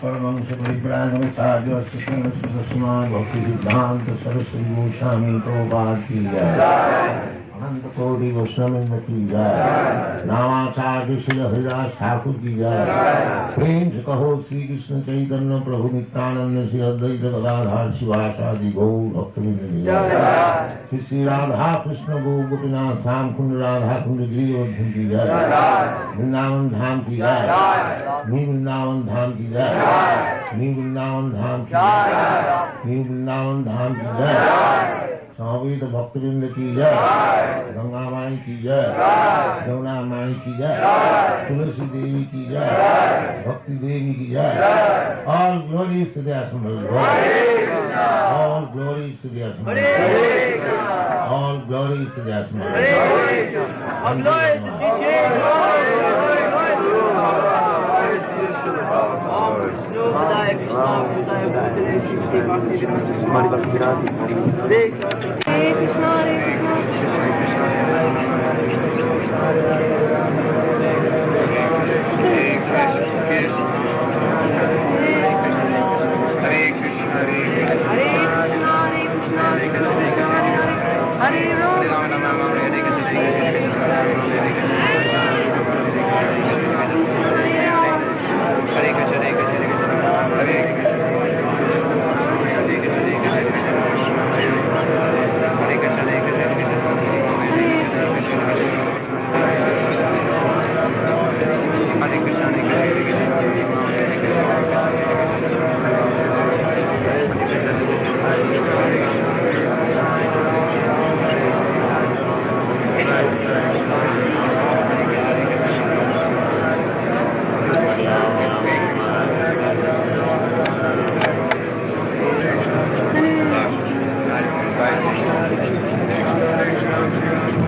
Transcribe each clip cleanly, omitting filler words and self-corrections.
परमहंस परिव्राजकाचार्य श्रीकृष्ण भक्ति सिद्धांत सरस्वती गोस्वामी प्रभुपाद की जय। अनंत कोटि वैष्णववृंद की जय। नामाचार्य श्री हरिदास ठाकुर की जय। प्रेम से कहो श्री कृष्ण चैतन्य प्रभु नित्यानंद श्री अद्वैत गदाधर शिवासादि गौर भक्तवृंद की जय। श्री श्री राधा कृष्ण गो गोपीनाथ श्याम कुंड राधा कुंड गिरिवर्धन की जय। वृंदावन धाम की जय। न्यू वृंदावन धाम की जय। न्यू वृंदावन धाम की जय। न्यू वृंदावन धाम की जय। समवेत भक्तवृंद की जय। गंगा माई की जय। यमुना माई की जय। तुलसी देवी की जय। भक्ति देवी की जय। All glories to the Assembled Lord. All glories to the Assembled Lord. All glories to the Assembled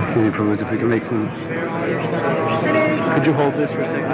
Excuse me, Prabhupada, if we can make some... Could you hold this for a second?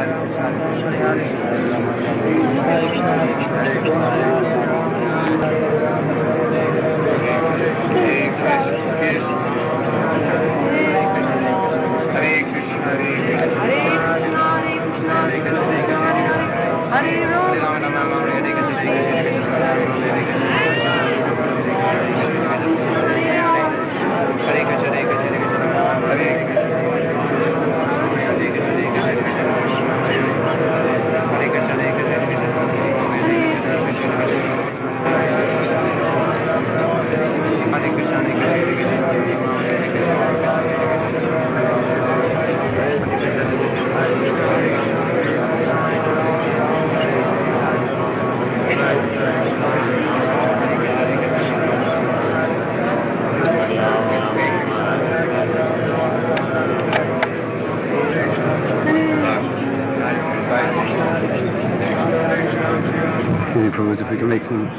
Excuse me, Prabhupada, if we can make some...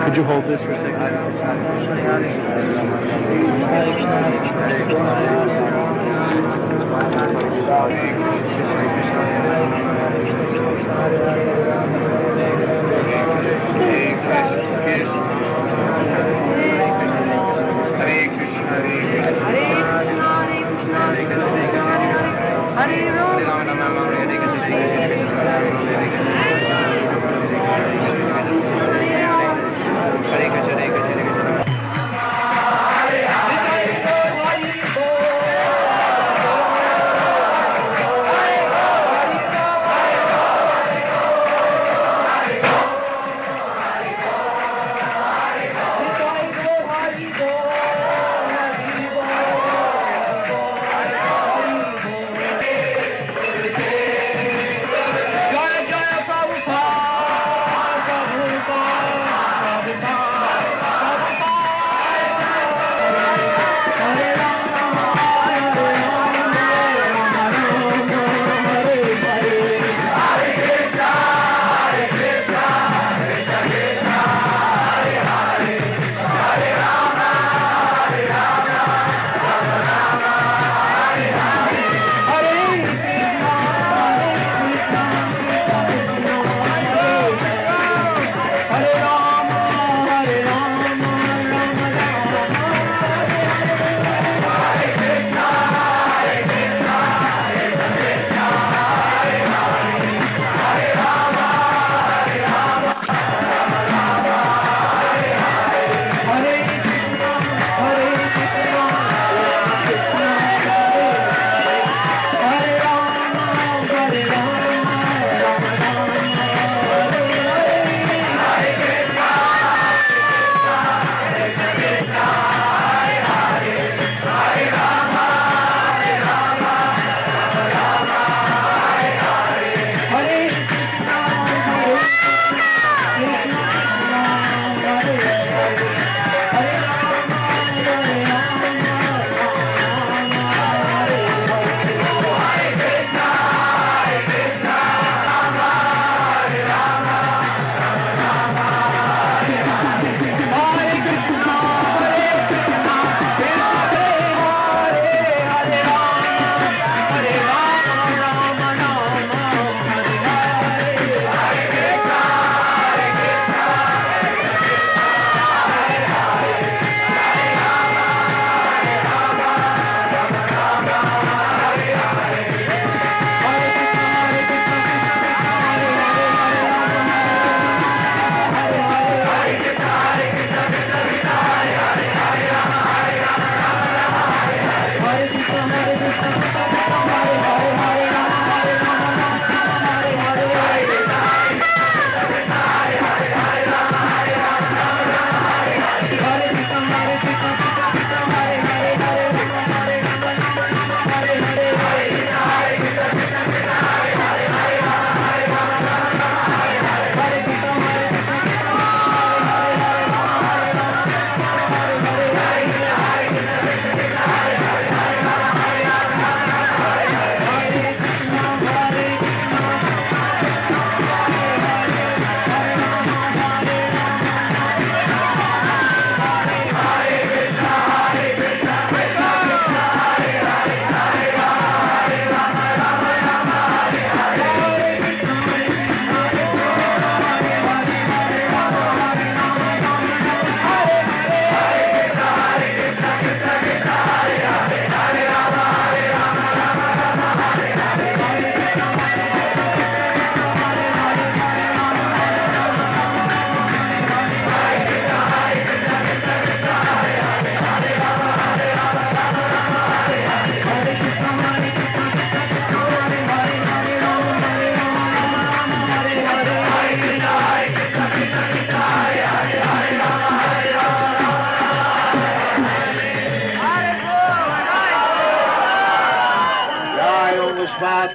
Could you hold this for a second? Hare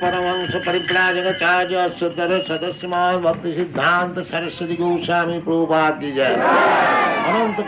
Paramhans परिव्राजकाचार्य सुधर सदस्यमान भक्ति सिद्धांत सरस्वती गोस्वामी प्रभुपाद की जय। अनंत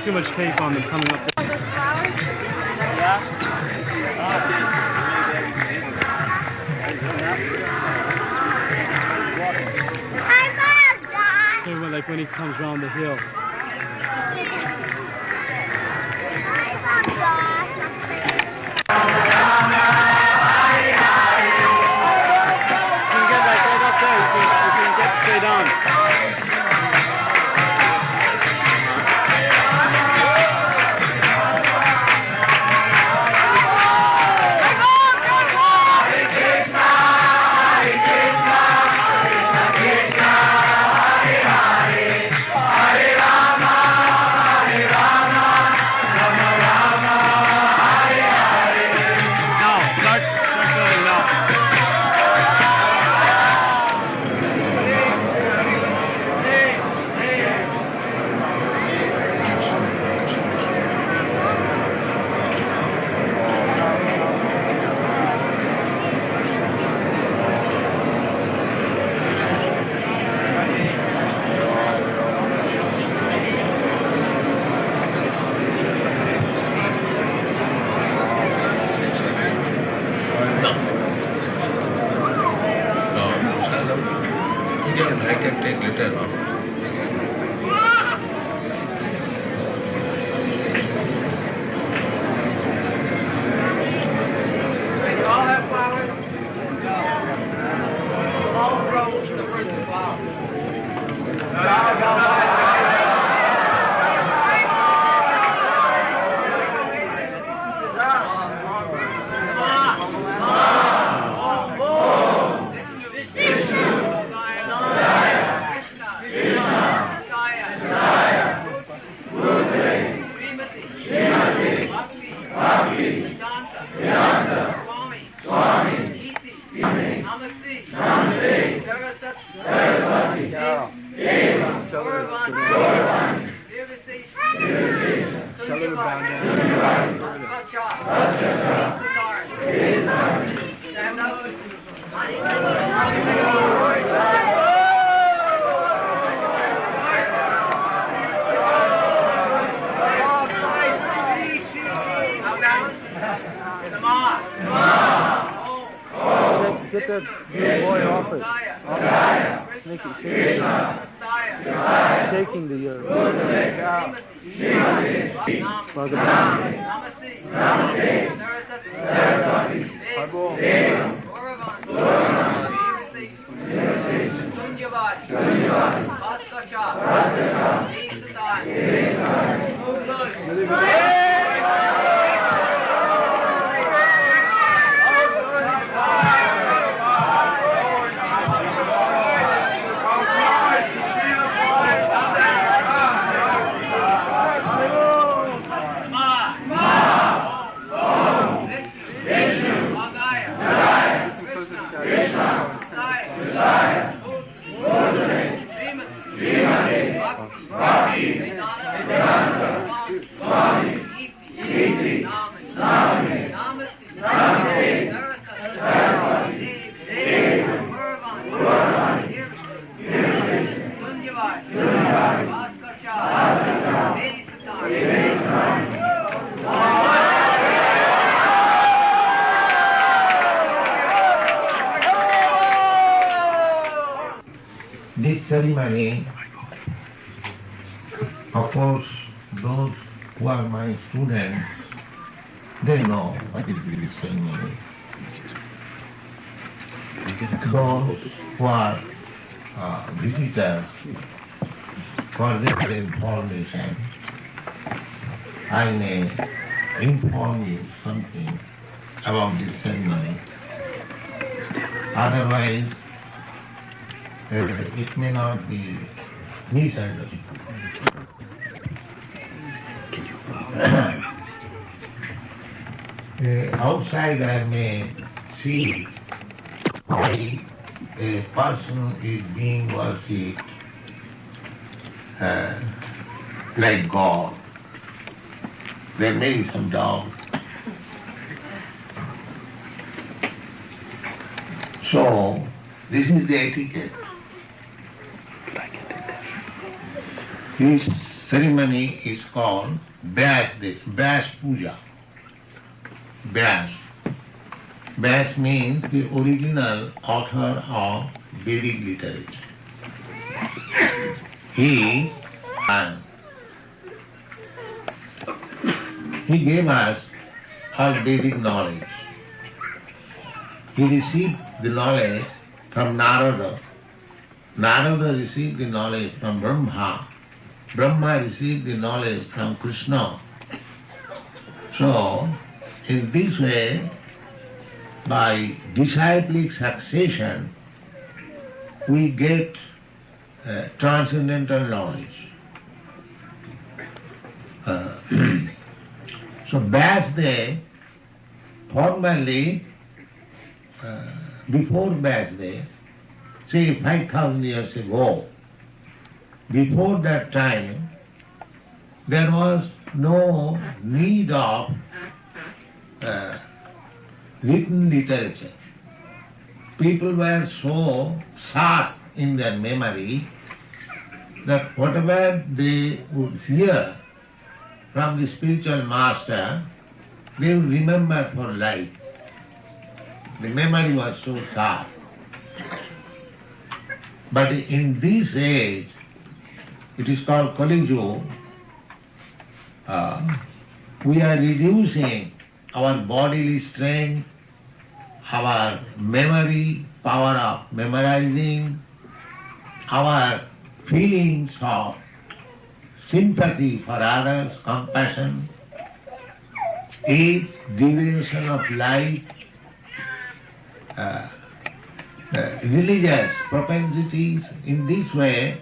Too much tape on them coming up. So like when he comes around the hill. You can get like right up there, you can get straight on. I can take later on. They all have flowers. All rows to the first flower. Namaste. Saraswati. Deva. Gauravanti. Get that boy off it. Make it shake. Shaking the This ceremony, of course, those who are my students, they know what is this ceremony. Those who are visitors, for their information, I may inform you something about this ceremony. Otherwise, it may not be misunderstood. Outsider may see why a person is being worshipped like God. There may be some doubt. So, this is the etiquette. This ceremony is called Vyas Puja. Vyas. Vyas means the original author of Vedic literature. He gave us all Vedic knowledge. He received the knowledge from Narada. Narada received the knowledge from Brahma. Brahma received the knowledge from Krishna. So, in this way, by disciplic succession, we get transcendental knowledge. So, Vyas formally, before Vyas, say 5,000 years ago, before that time, there was no need of written literature. People were so sharp in their memory that whatever they would hear from the spiritual master, they would remember for life. The memory was so sharp. But in this age, it is called Kali Yuga, we are reducing our bodily strength, our memory, power of memorizing, our feelings of sympathy for others, compassion, age, duration of life, religious propensities. In this way,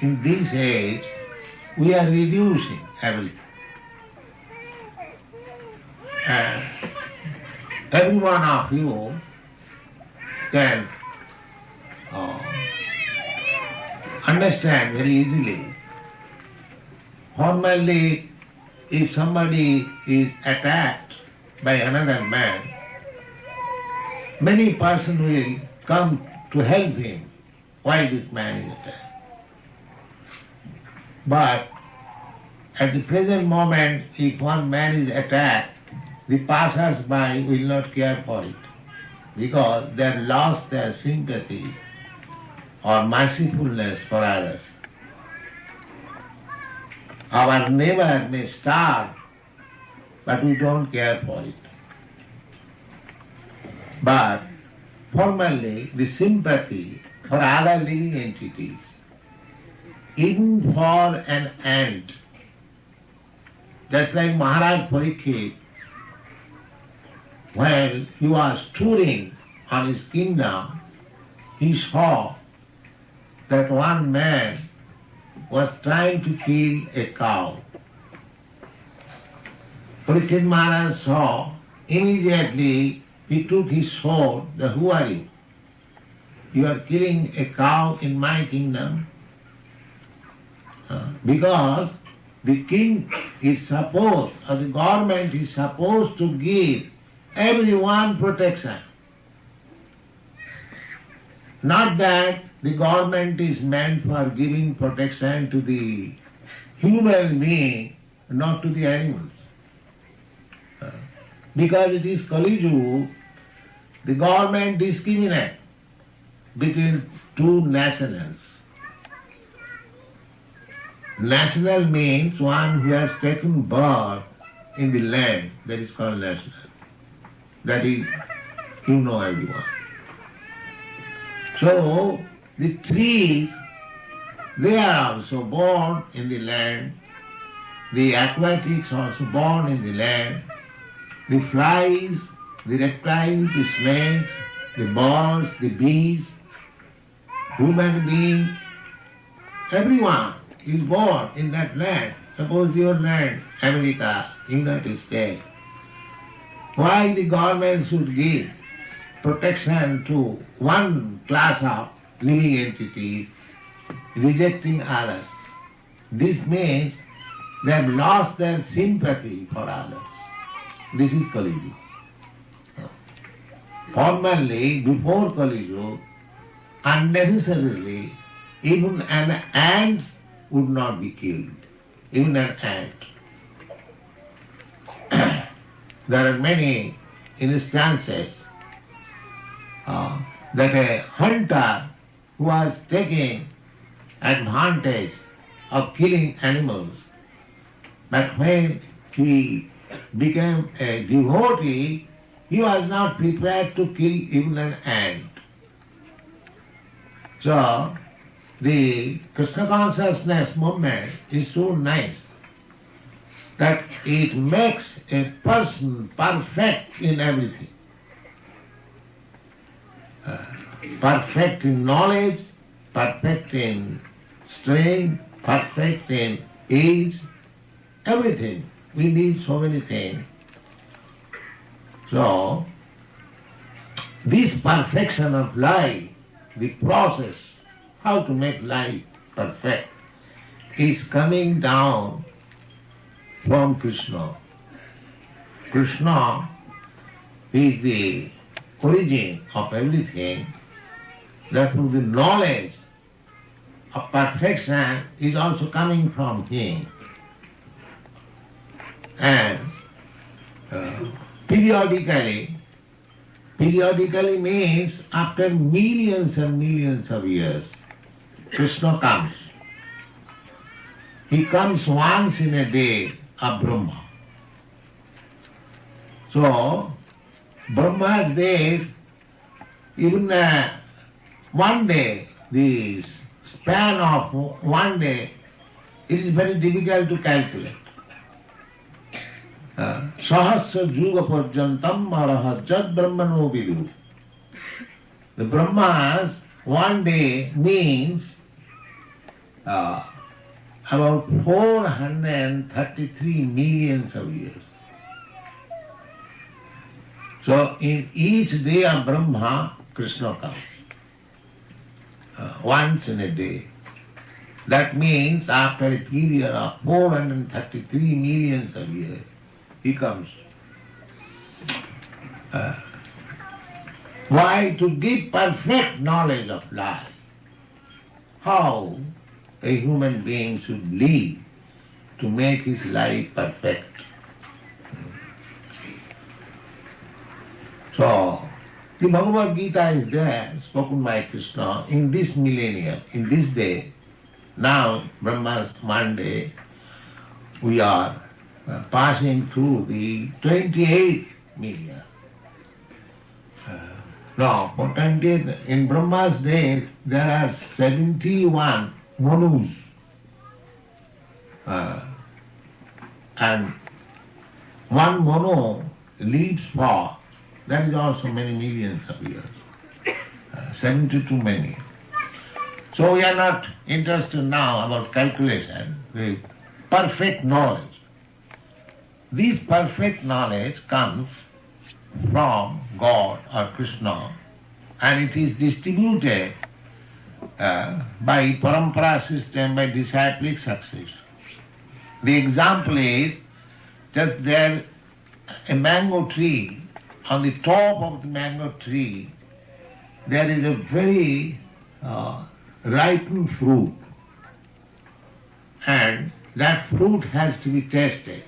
in this age, we are reducing everything. And every one of you can understand very easily. Formerly, if somebody is attacked by another man, many persons will come to help him. Why this man is attacked? But at the present moment, if one man is attacked, the passers-by will not care for it, because they have lost their sympathy or mercifulness for others. Our neighbor may starve, but we don't care for it. But formerly, the sympathy for other living entities, even for an ant, just like Maharaj Parikshit, when he was touring on his kingdom, he saw that one man was trying to kill a cow. Parikshit Maharaj saw, immediately he took his sword, who are you? You are killing a cow in my kingdom? Because the king is supposed, or the government is supposed to give everyone protection. Not that the government is meant for giving protection to the human being, not to the animals. Because it is Kali Yuga, the government discriminates between two nationals. National means one who has taken birth in the land, that is called national. That is, you know everyone. So, the trees, they are also born in the land, the aquatics also born in the land, the flies, the reptiles, the snakes, the birds, the bees, human beings, everyone is born in that land. Suppose your land, America, United States. Why the government should give protection to one class of living entities, rejecting others? This means they have lost their sympathy for others. This is Kali Yuga. Formerly, before Kali Yuga, unnecessarily, even an ant would not be killed. Even an ant. There are many instances that a hunter who was taking advantage of killing animals, but when he became a devotee, he was not prepared to kill even an ant. So, the Krishna consciousness movement is so nice that it makes a person perfect in everything. Perfect in knowledge, perfect in strength, perfect in age, everything. We need so many things. So, this perfection of life, the process, how to make life perfect, is coming down from Krishna. Krishna is the origin of everything. Therefore the knowledge of perfection is also coming from him. And periodically means after millions and millions of years, Krishna comes. He comes once in a day of Brahma. So, Brahma's days, even one day, the span of one day, it is very difficult to calculate. Sahasra juga parjantam araha jad brahmano vidu. The Brahmas, one day means about 433 millions of years. So in each day of Brahma, Krishna comes. Once in a day. That means after a period of 433 millions of years, he comes. Why? To give perfect knowledge of life. How a human being should live to make his life perfect. So, the Bhagavad Gita is there, spoken by Krishna, in this millennium, in this day. Now, Brahma's Monday, we are passing through the 28th million. Now, for 28th, in Brahma's day, there are 71 Manus. And one Manu lives for, that is also many millions of years. 72 many. So we are not interested now about calculation, the perfect knowledge. This perfect knowledge comes from God or Krishna, and it is distributed by parampara system, by disciplic succession. The example is, just there a mango tree, on the top of the mango tree there is a very ripened fruit, and that fruit has to be tasted.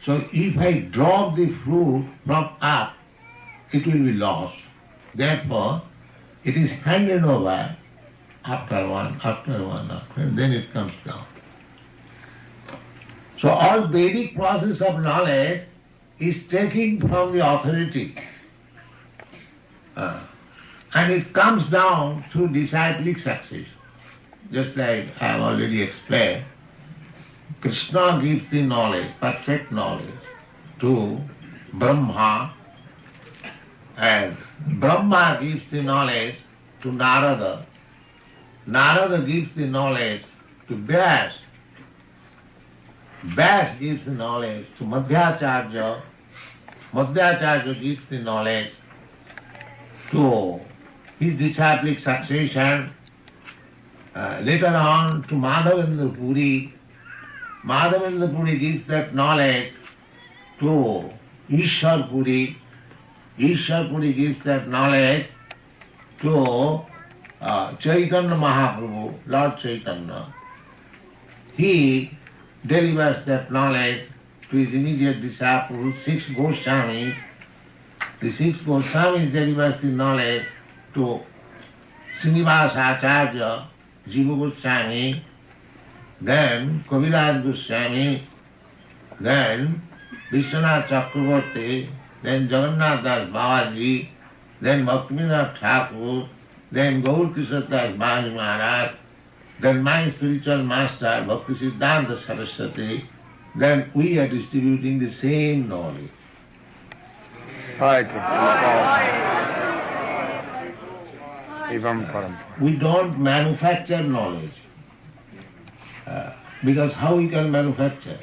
So if I drop the fruit from up, it will be lost. Therefore, it is handed over after one, and then it comes down. So all Vedic process of knowledge is taken from the authority. And it comes down through disciplic succession. Just like I have already explained, Krishna gives the knowledge, perfect knowledge, to Brahma, and Brahma gives the knowledge to Narada. Narada gives the knowledge to Vyas. Vyas gives the knowledge to Madhyacharya. Madhyacharya gives the knowledge to his disciplic succession. Later on to Madhavendra Puri. Madhavendra Puri gives that knowledge to Ishwar Puri. Ishwar Puri gives that knowledge to Chaitanya Mahaprabhu, Lord Chaitanya. He delivers that knowledge to his immediate disciples, 6 Goswamis. The 6 Goswamis delivers the knowledge to Srinivasa Acharya, Jiva Goswami, then Kaviraj Goswami, then Vishwanath Chakravarti, then Jagannath Das Babaji, then Bhaktivinoda Thakur, then Gaur Kishore Das Babaji Maharaj, then my spiritual master Bhakti Siddhanta Saraswati, then we are distributing the same knowledge. We don't manufacture knowledge. Because how we can manufacture?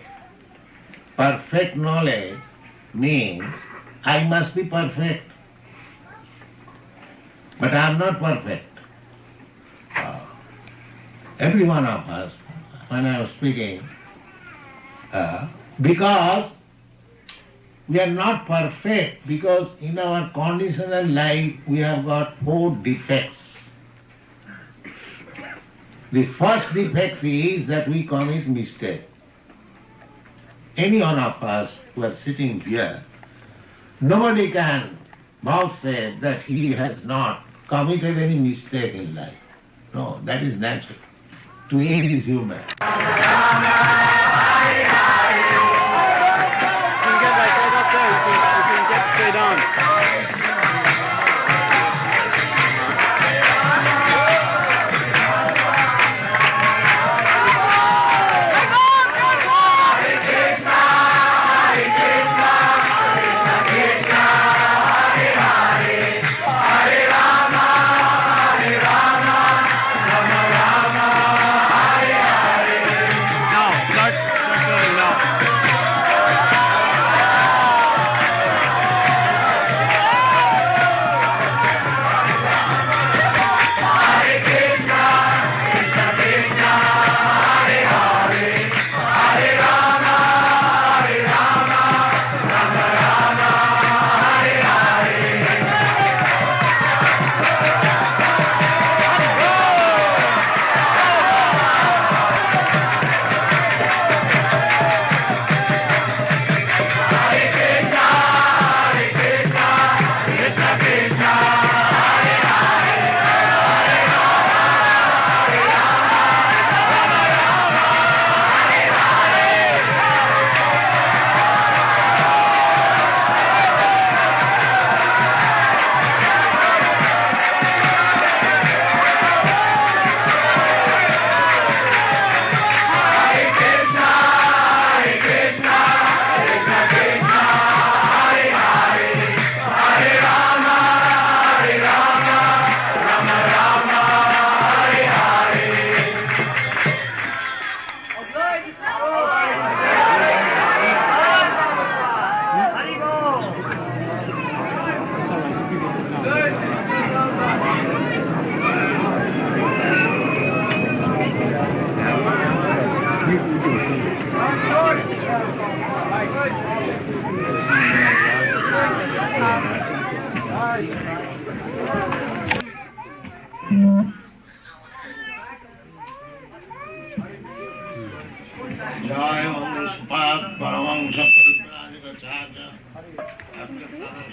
Perfect knowledge means I must be perfect. But I am not perfect. Every one of us, when I was speaking, because we are not perfect, because in our conditional life we have got 4 defects. The first defect is that we commit mistake. Any one of us who are sitting here, nobody can say that he has not committed any mistake in life. No, that is natural. To eat is human.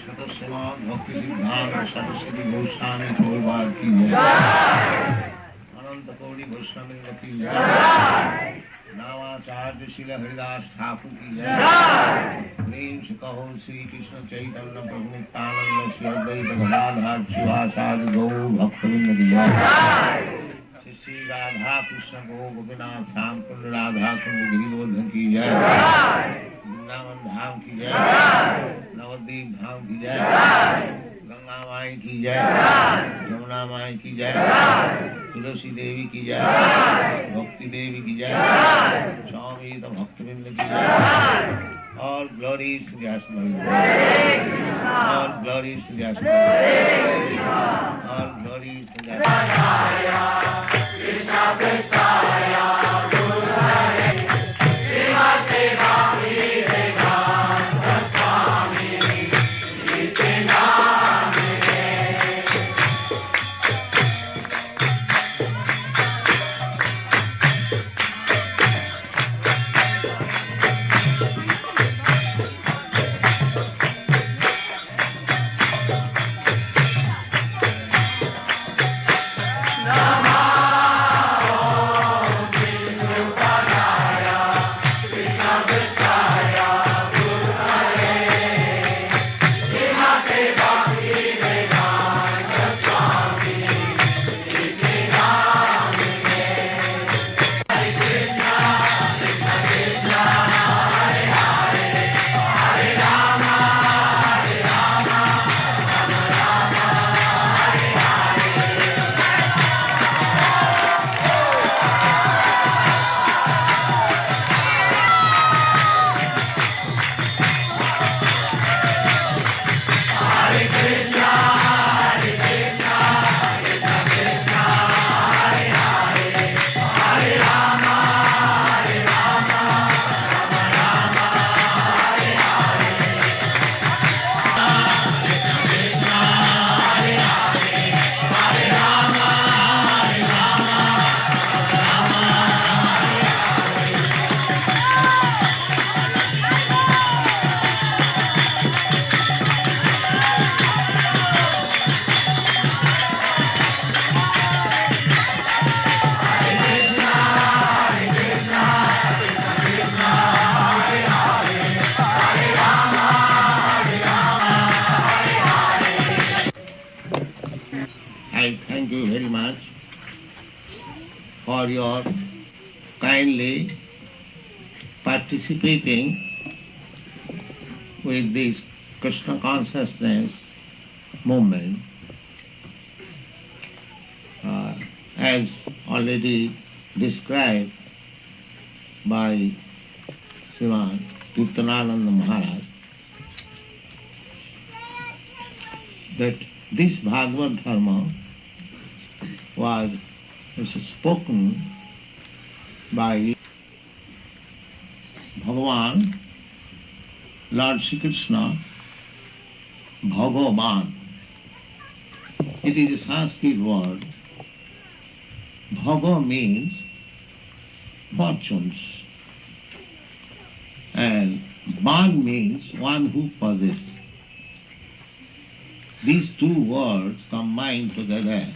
Srila Bhakti Siddhanta Saraswati Goswami Prabhupada ki jai. Ananta Kodi Goswami ki jai. Namacharya Srila Haridas Thakur ki jai. Prem se kaho Sri Krishna Chaitanya Prabhu Nityananda Sri Advaita Gadadhar Srivasadi Gaur Bhaktivinoda ki jai. Sri Radha Krishna Gopinath Sham Kund Radha Kund Giridhar ki jai. Vrindavan धाम की जय, नवद्वीप धाम की जय, गंगा माई की जय, यमुना माई की जय, तुलसी देवी की जय, भक्ति देवी की जय, स्वामी तो भक्तवृंद की जय. All glories to Jasmine. All glories to Jasmine. All glories to Jasmine. Krishna Krishna I thank you very much for your kindly participating with this Krishna consciousness movement. As already described by Sriman Kirtanananda Maharaj, that this Bhagavad Dharma was spoken by Bhagavan, Lord Sri Krishna, Bhagavan. It is a Sanskrit word. Bhaga means fortunes, and Ban means one who possesses. These two words combined together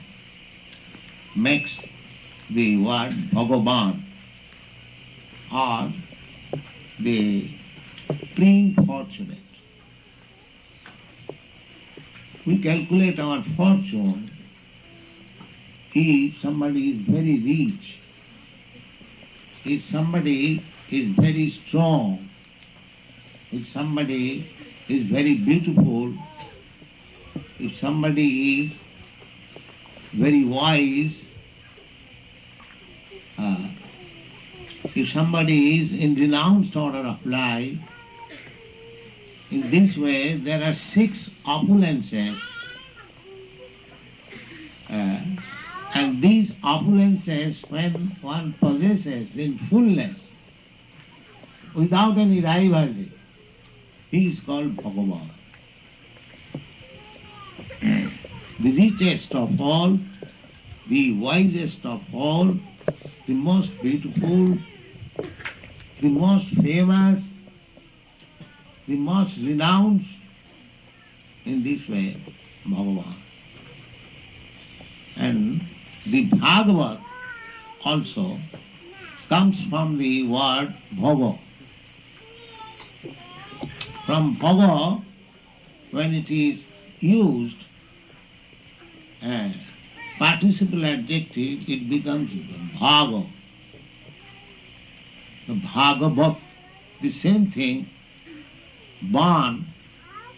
makes the word Bhagavan, or the supreme fortunate. We calculate our fortune if somebody is very rich, if somebody is very strong, if somebody is very beautiful, if somebody is very wise, if somebody is in renounced order of life. In this way there are 6 opulences, and these opulences, when one possesses in fullness, without any rivalry, he is called Bhagavan. The richest of all, the wisest of all, the most beautiful, the most famous, the most renowned in this way Bhagavan. And the Bhagavad also comes from the word bhogo. From bhogo, when it is used as participle adjective, it becomes bhago. The bhagavat, the same thing, ban,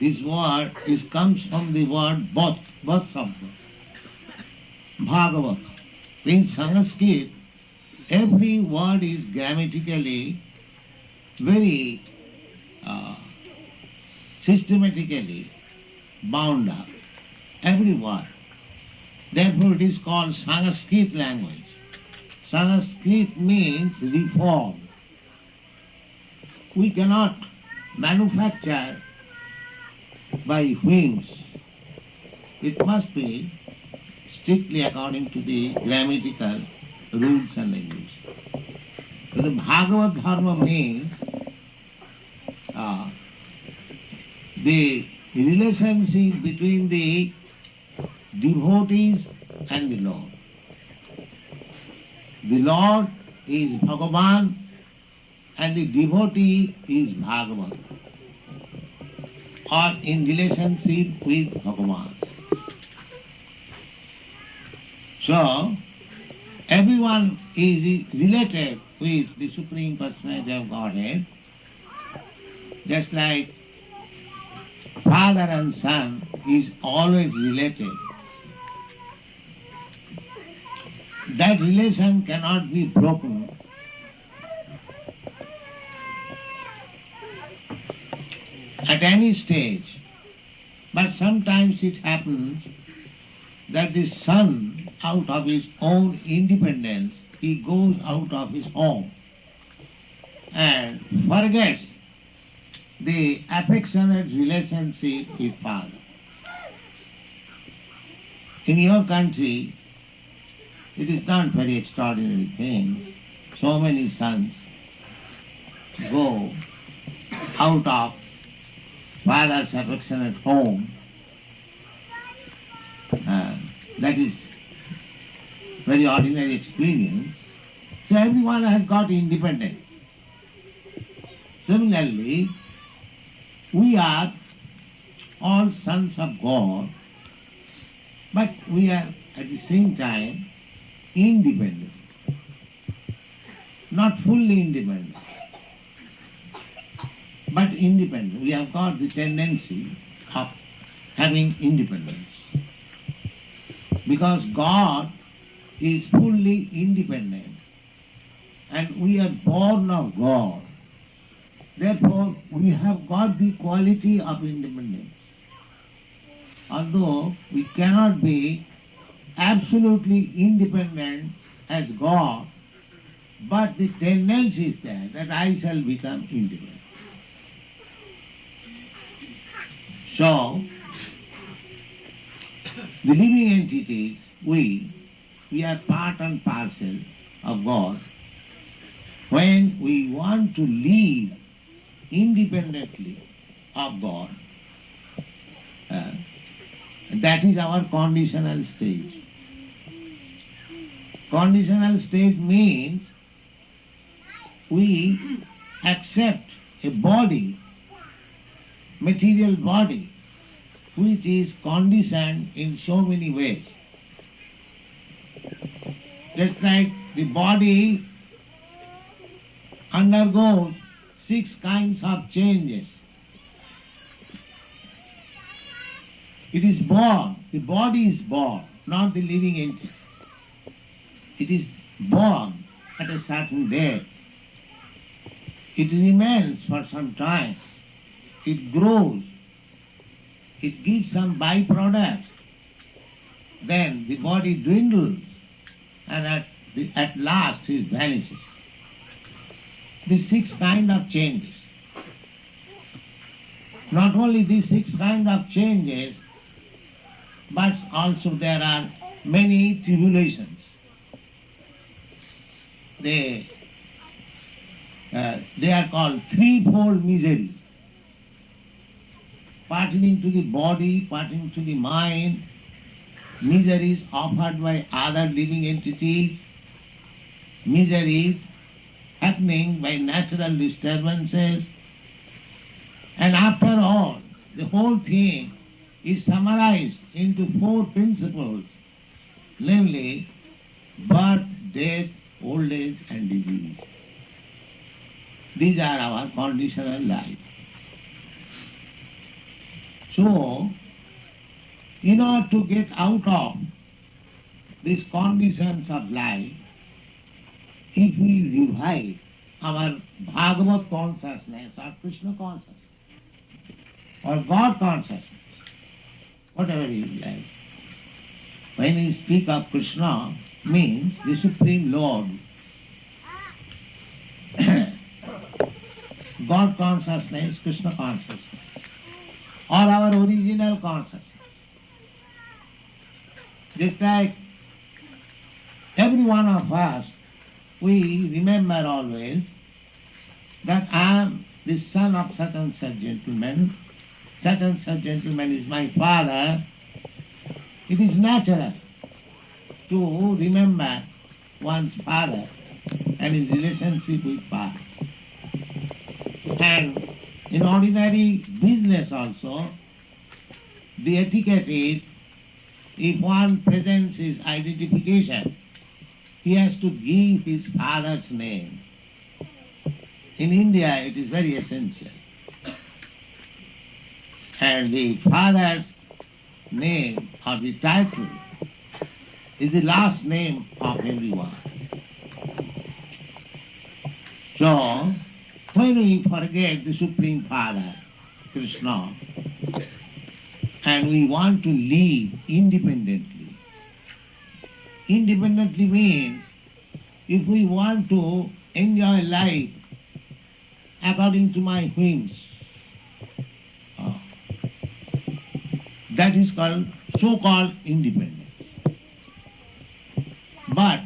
this word comes from the word both sabda. Bhagavat. In Sanskrit, every word is grammatically very systematically bound up. Every word. Therefore it is called Sanskrit language. Sanskrit means reform. We cannot manufacture by whims. It must be strictly according to the grammatical rules and language. So the Bhagavad Dharma means the relationship between the devotees and the Lord. The Lord is Bhagavan and the devotee is Bhagavan, or in relationship with Bhagavan. So, everyone is related with the Supreme Personality of Godhead, just like father and son is always related. That relation cannot be broken. At any stage. But sometimes it happens that the son, out of his own independence, he goes out of his home and forgets the affectionate relationship with father. In your country, it is not very extraordinary thing. So many sons go out of father's affectionate home. That is very ordinary experience. So everyone has got independence. Similarly, we are all sons of God, but we are at the same time independent. Not fully independent, but independent. We have got the tendency of having independence. Because God is fully independent and we are born of God. Therefore, we have got the quality of independence. Although we cannot be absolutely independent as God, but the tendency is there that I shall become independent. So, the living entities, we are part and parcel of God. When we want to live independently of God, that is our conditional stage. Conditional stage means we accept a body, material body, which is conditioned in so many ways. Just like the body undergoes 6 kinds of changes. It is born, the body is born, not the living entity. It is born at a certain date. It remains for some time. It grows. It gives some byproducts. Then the body dwindles and at last it vanishes. The 6 kinds of changes. Not only these 6 kinds of changes, but also there are many tribulations. They are called threefold miseries. pertaining to the body, pertaining to the mind, miseries offered by other living entities, miseries happening by natural disturbances, and after all, the whole thing is summarized into 4 principles, namely birth, death, old age and disease. These are our conditional life. So, in order to get out of these conditions of life, if we revive our Bhagavad consciousness or Krishna consciousness or God consciousness, whatever you like, when we speak of Krishna, means the Supreme Lord, God consciousness, Krishna consciousness, or our original consciousness. Just like every one of us, we remember always that I am the son of such and such gentleman is my father. It is natural to remember one's father and his relationship with father. And in ordinary business also, the etiquette is, if one presents his identification, he has to give his father's name. In India, it is very essential. And the father's name or the title is the last name of everyone. So, when we forget the Supreme Father, Krishna, and we want to live independently. Independently means if we want to enjoy life according to my whims, that is called so-called independence. But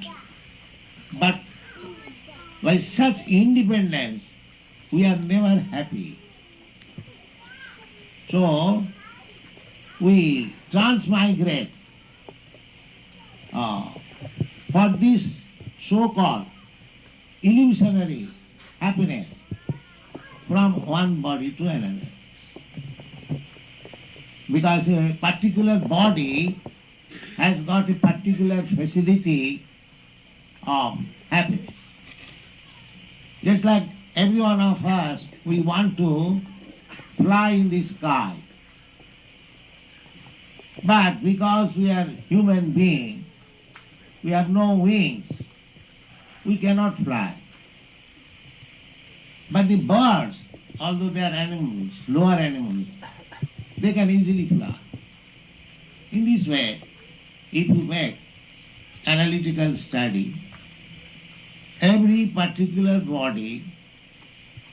by such independence, we are never happy. So, we transmigrate for this so-called illusionary happiness from one body to another. Because a particular body has got a particular facility of happiness. Just like every one of us, we want to fly in the sky. But because we are human beings, we have no wings, we cannot fly. But the birds, although they are animals, lower animals, they can easily fly. In this way, if you make analytical study, every particular body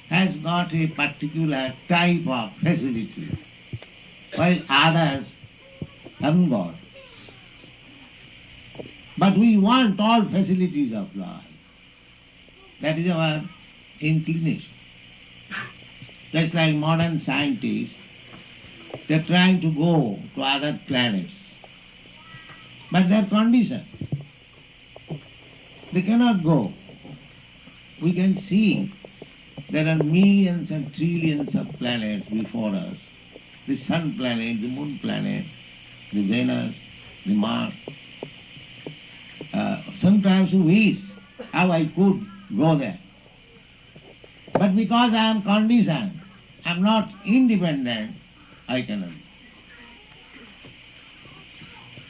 has got a particular type of facility, while others haven't got. But we want all facilities of life. That is our inclination. Just like modern scientists, they are trying to go to other planets. But they are conditioned. They cannot go. We can see there are millions and trillions of planets before us. The sun planet, the moon planet, the Venus, the Mars. Sometimes we wish how I could go there. But because I am conditioned, I am not independent, I cannot.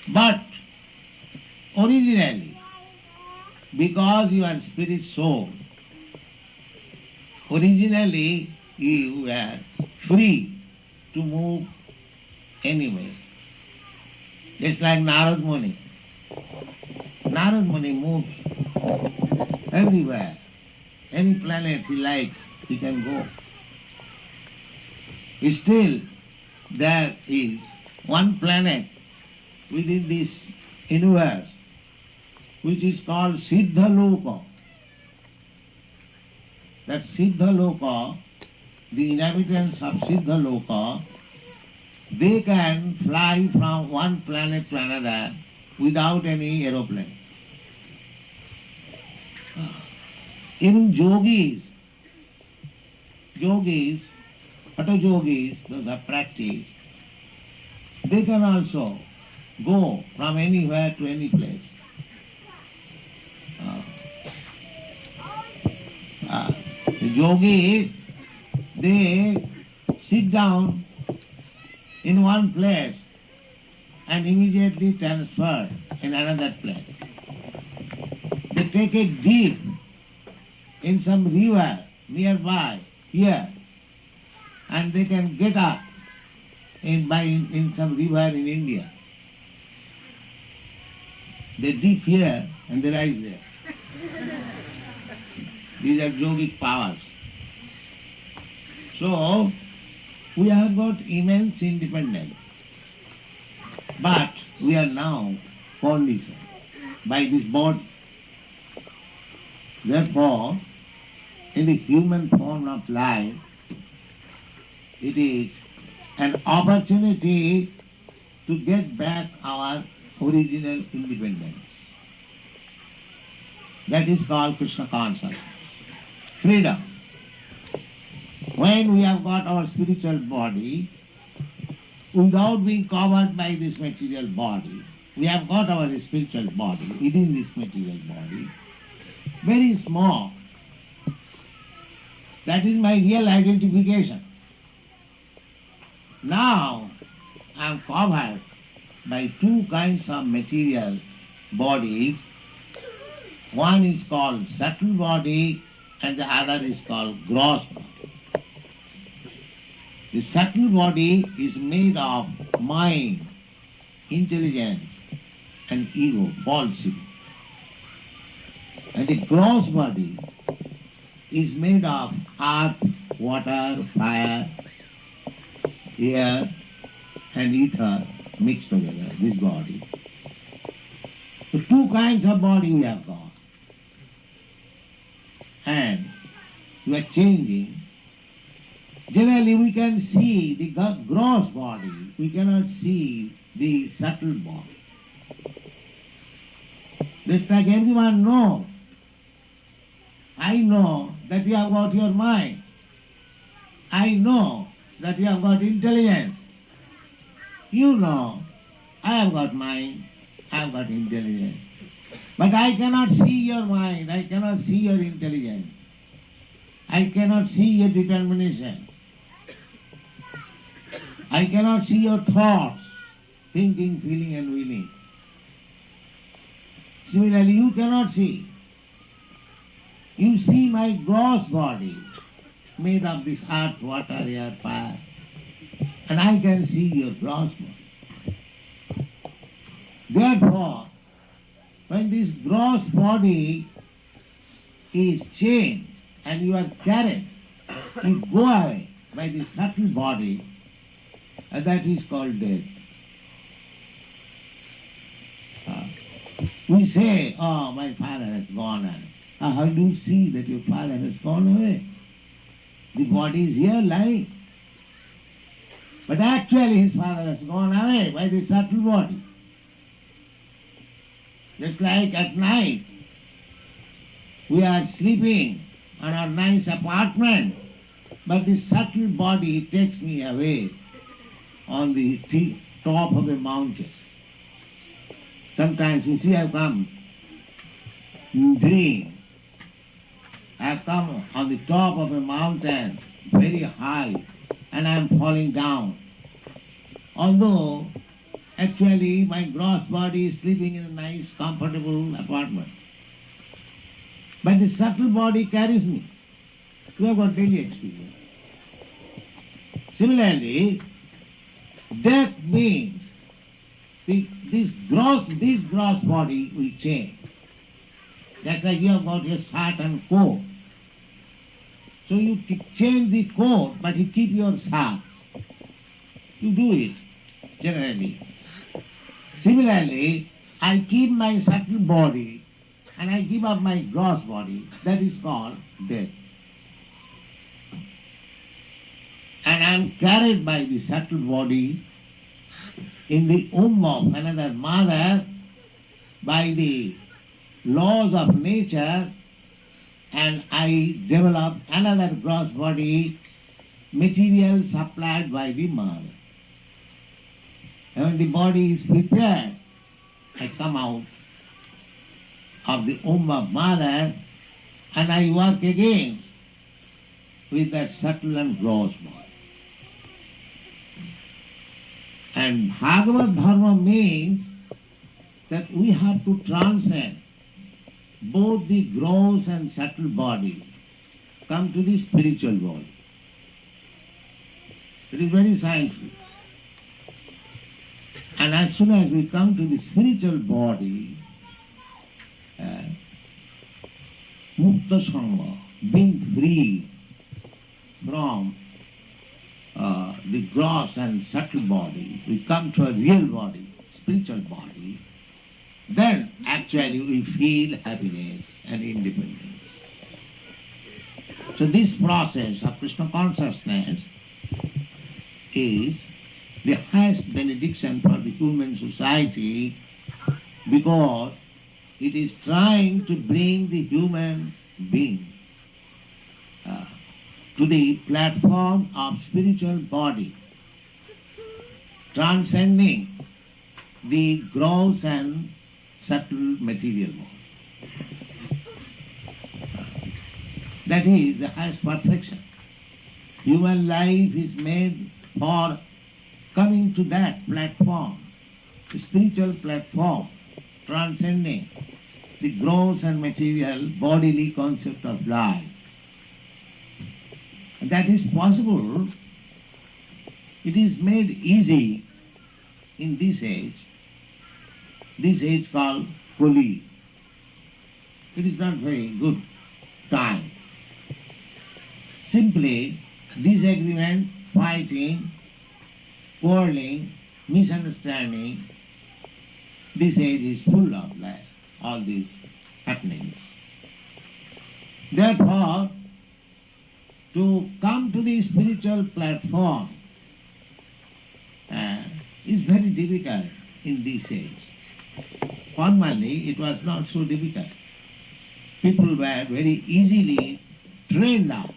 But originally, because you are spirit soul, originally you were free to move anywhere. Just like Narad Muni. Narad Muni moves everywhere. Any planet he likes, he can go. Still, there is one planet within this universe which is called Siddha Loka. That Siddha Loka, the inhabitants of Siddha Loka, they can fly from one planet to another without any aeroplane. Even yogis, Hatha yogis, those are practice, they can also go from anywhere to any place. The yogis, they sit down in one place and immediately transfer in another place. They take a dip in some river nearby here, and they can get up in some river in India. They dip here and they rise there. These are yogic powers. So, we have got immense independence. But we are now conditioned by this body. Therefore, in the human form of life, it is an opportunity to get back our original independence. That is called Krishna consciousness. Freedom. When we have got our spiritual body, without being covered by this material body, we have got our spiritual body within this material body, very small. That is my real identification. Now I am covered by two kinds of material bodies. One is called subtle body and the other is called gross body. The subtle body is made of mind, intelligence and ego, falsity. And the gross body is made of earth, water, fire, air and ether mixed together, this body. So two kinds of body we have got. And we are changing. Generally we can see the gross body, we cannot see the subtle body. Just like everyone knows. I know that you have got your mind. I know that you have got intelligence. You know, I have got mind, I have got intelligence. But I cannot see your mind, I cannot see your intelligence. I cannot see your determination. I cannot see your thoughts, thinking, feeling and willing. Similarly, you cannot see. You see my gross body made of this earth, water, air, fire, and I can see your gross body. Therefore, when this gross body is changed and you are carried, you go away by the subtle body, and that is called death. We say, oh, my father has gone away. How do you see that your father has gone away? The body is here lying. But actually his father has gone away by the subtle body. Just like at night, we are sleeping on our nice apartment, but the subtle body takes me away on the top of a mountain. Sometimes you see I have come in dream. I have come on the top of a mountain, very high, and I am falling down. Although actually my gross body is sleeping in a nice, comfortable apartment. But the subtle body carries me. You have got daily experience. Similarly, death means this gross body will change. That's like you have got your shirt and coat. So you change the coat, but you keep your shirt. You do it, generally. Similarly, I keep my subtle body and I give up my gross body. That is called death. And I am carried by the subtle body in the womb of another mother by the laws of nature, and I develop another gross body, material supplied by the mother. And when the body is prepared, I come out of the womb of mother and I work again with that subtle and gross body. And Bhagavad Dharma means that we have to transcend both the gross and subtle body, come to the spiritual body. It is very scientific. And as soon as we come to the spiritual body, Mukta Sangha, being free from the gross and subtle body, we come to a real body, spiritual body, then actually we feel happiness and independence. So this process of Krishna consciousness is the highest benediction for the human society, because it is trying to bring the human being to the platform of spiritual body, transcending the gross and subtle material world. That is the highest perfection. Human life is made for coming to that platform, the spiritual platform, transcending the gross and material bodily concept of life. And that is possible. It is made easy in this age called Kali. It is not very good time. Simply disagreement, fighting, quarreling, misunderstanding, this age is full of all these happenings. Therefore, to come to the spiritual platform is very difficult in this age. Formerly, it was not so difficult. People were very easily trained up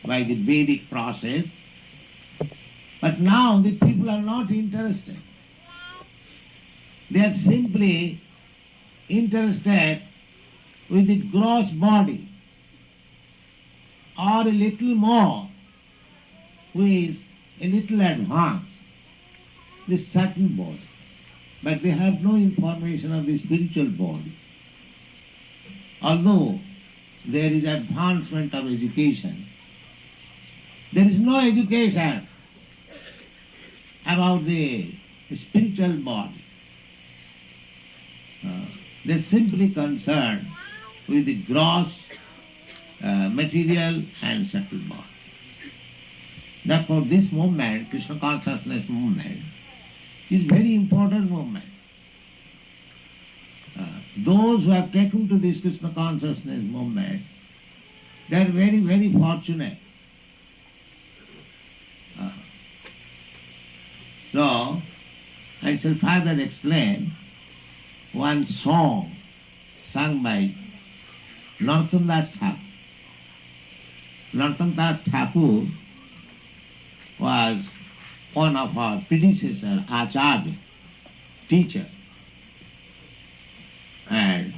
by the Vedic process, but now the people are not interested. They are simply interested with the gross body, or a little more with a little advance, the subtle body. But they have no information of the spiritual body. Although there is advancement of education, there is no education about the spiritual body. They are simply concerned with the gross material and subtle body. Therefore this movement, Krishna consciousness movement, is very important movement. Those who have taken to this Krishna consciousness movement, they are very, very fortunate. So, I shall further explain one song sung by Narottam Das Thakur. Narottam Das Thakur was one of our predecessor, Acharya, teacher. And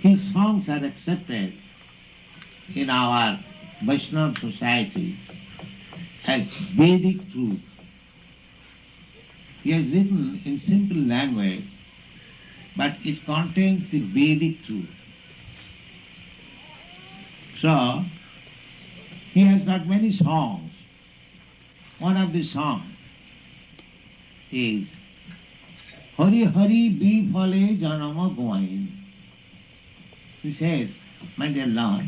his songs are accepted in our Vaishnava society as Vedic truth. He has written in simple language, but it contains the Vedic truth. So, he has got many songs. One of the songs is Hari Hari Bifale Janama Goain. He says, my dear Lord,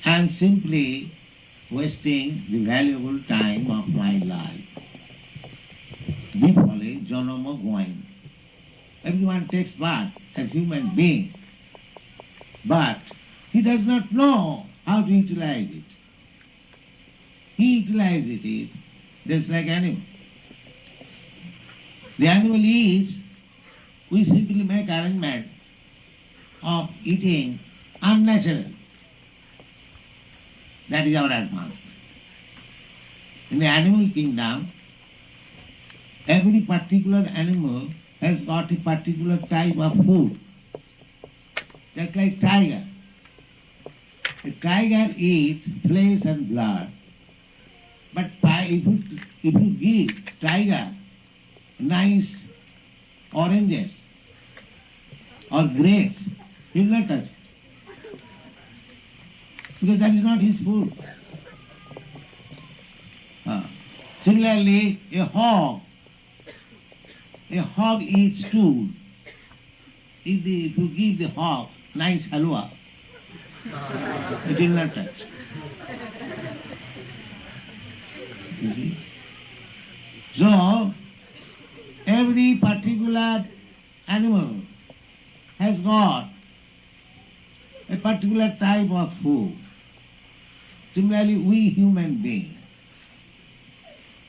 I am simply wasting the valuable time of my life. Bifale Janama Goain. Everyone takes birth as human being, but he does not know how to utilize it. He utilizes it just like animal. The animal eats, we simply make arrangement of eating unnatural. That is our advancement. In the animal kingdom, every particular animal has got a particular type of food. Just like tiger. A tiger eats flesh and blood. But if you give tiger nice oranges or grapes, he will not touch it. Because that is not his food. Similarly, a hog eats stool. If you give the hog nice halwa, it will not touch. You see? So, every particular animal has got a particular type of food. Similarly, we human beings,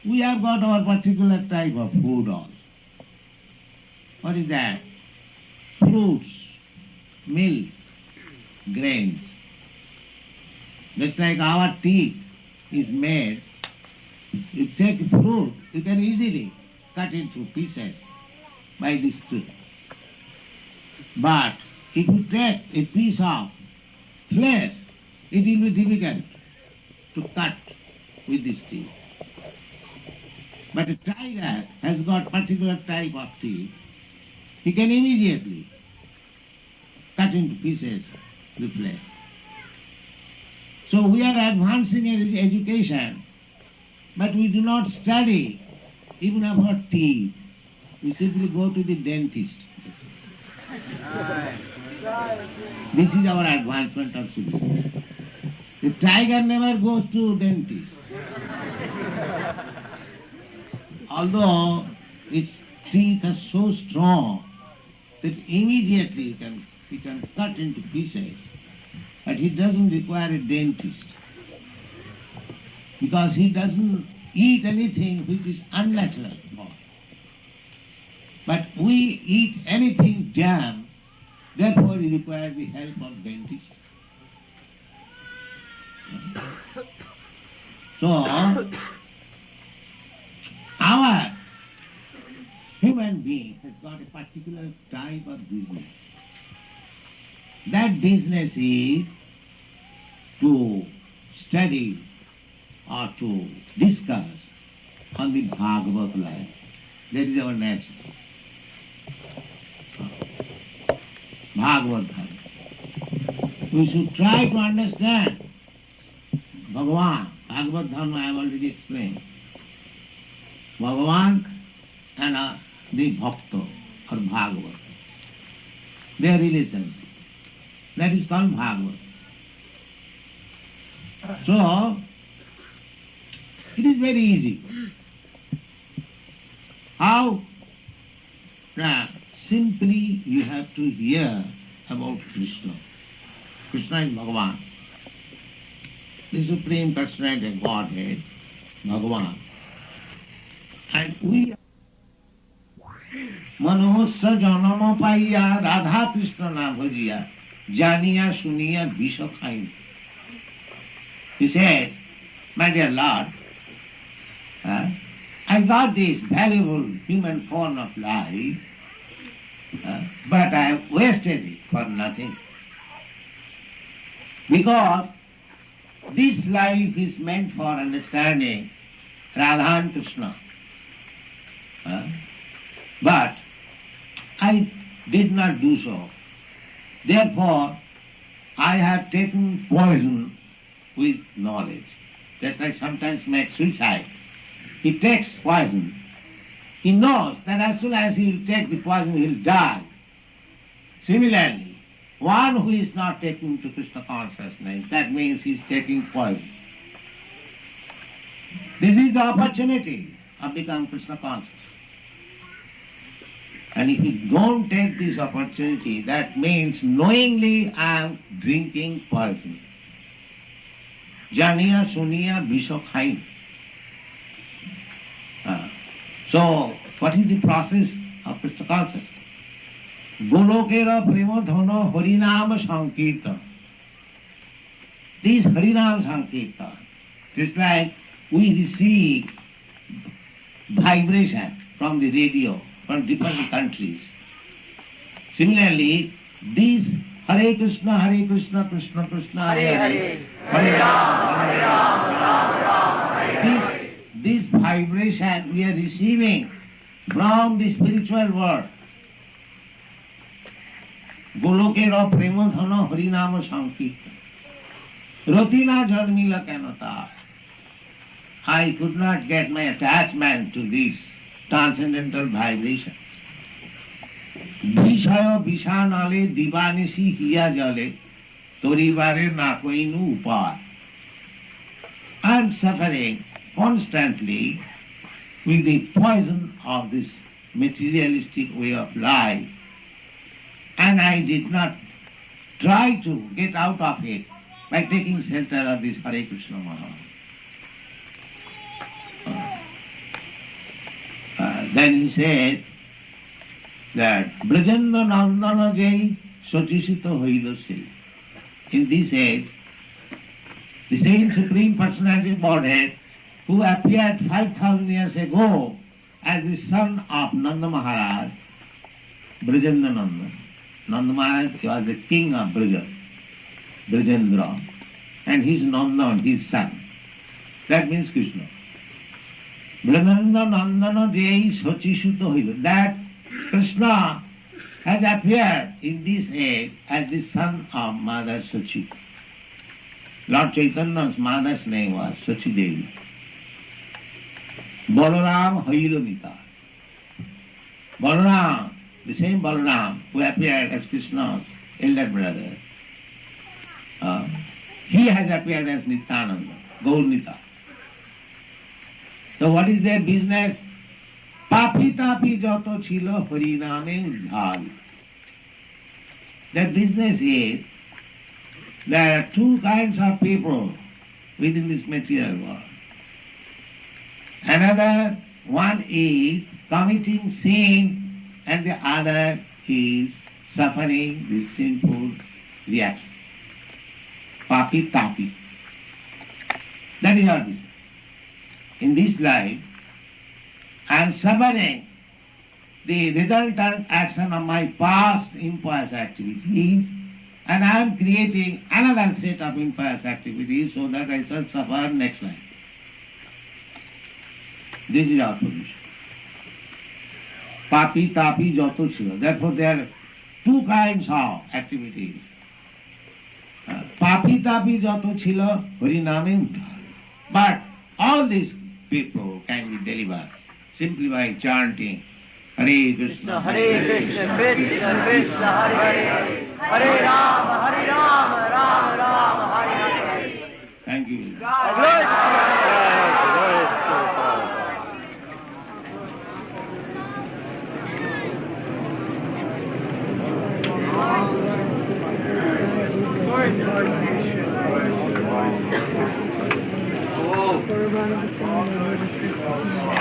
we have got our particular type of food also. What is that? Fruits, milk, grains. Just like our teeth is made, you take fruit, you can easily cut into pieces by this tool. But if you take a piece of flesh, it will be difficult to cut with this teeth. But a tiger has got particular type of teeth. He can immediately cut into pieces the flesh. So we are advancing in education, but we do not study even about teeth. We simply go to the dentist. This is our advancement of civilization. The tiger never goes to dentist. Although its teeth are so strong that immediately he can cut into pieces, but he doesn't require a dentist because he doesn't eat anything which is unnatural. But we eat anything damn, therefore we require the help of dentist. So, our human being has got a particular type of business. That business is to study or to discuss on the Bhagavad life. That is our nature. Bhagavad Dharma. We should try to understand Bhagavan. Bhagavad Dharma I have already explained. Bhagavan and the Bhakta or Bhagavat. Their relationship. That is called Bhagavat. So, it is very easy. How? Simply you have to hear about Krishna. Krishna is Bhagavan. The Supreme Personality of Godhead, Bhagavan. And we Manusya janama paiya Radha Krishna na bhajiya janiya suniya visha khain. He said, my dear Lord, I got this valuable human form of life, but I have wasted it for nothing. Because this life is meant for understanding Radha and Krishna. But I did not do so. Therefore, I have taken poison with knowledge. Just like sometimes makes suicide. He takes poison. He knows that as soon as he will take the poison, he will die. Similarly, one who is not taking to Krishna consciousness, that means he is taking poison. This is the opportunity of becoming Krishna conscious. And if you don't take this opportunity, that means knowingly I am drinking poison. Janiya suniya visha khain. So, what is the process of Krishna consciousness? Golokera prema dhana harinam sankirtan. This harinam sankirtan, it's like we receive vibration from the radio from different countries. Similarly, this Hare Krishna, Krishna Krishna, Hare Hare, Hare Rama, Rama Rama, Hare Hare. This vibration we are receiving from the spiritual world. Golokera prema dhana harinam sankirtan. Ratina janmila kanata. I could not get my attachment to this transcendental vibration. Vishaya vishanale divanisi hiya jale toribare nakoinu upar. I am suffering constantly with the poison of this materialistic way of life, and I did not try to get out of it by taking shelter of this Hare Krishna Maha. Then he said that Brajanda Nandana Jai Sotisita Hoidasi. In this age, the same Supreme Personality of Godhead who appeared 5,000 years ago as the son of Nanda Maharaj, Brajanda Nanda. Nanda Maharaj was the king of Braja, Brajendra, and his Nanda, his son. That means Krishna. Brahmananda Nandana Jai Sachisuta Hoida. That Krishna has appeared in this age as the son of Mother Sachi. Lord Chaitanya's mother's name was Sachi Devi. Balaram Hairanita. Balaram, the same Balaram who appeared as Krishna's elder brother, he has appeared as Nityananda, Gaurnita. So what is their business? Papi tapi joto chilo hariname udhal. Their business is, there are two kinds of people within this material world. Another one is committing sin, and the other is suffering the sinful reaction. Papi tapi. That is our business. In this life, I am suffering the resultant action of my past impious activities, and I am creating another set of impious activities so that I shall suffer next life. This is our position. Papi tapi joto chilo. Therefore there are two kinds of activities. Papi tapi joto chilo hariname udhar. But all these people can be delivered simply by chanting Hare Krishna, Hare Krishna, Krishna Krishna, Hare Hare, Hare Rama, Rama Rama, Hare Hare. Thank you. Oh.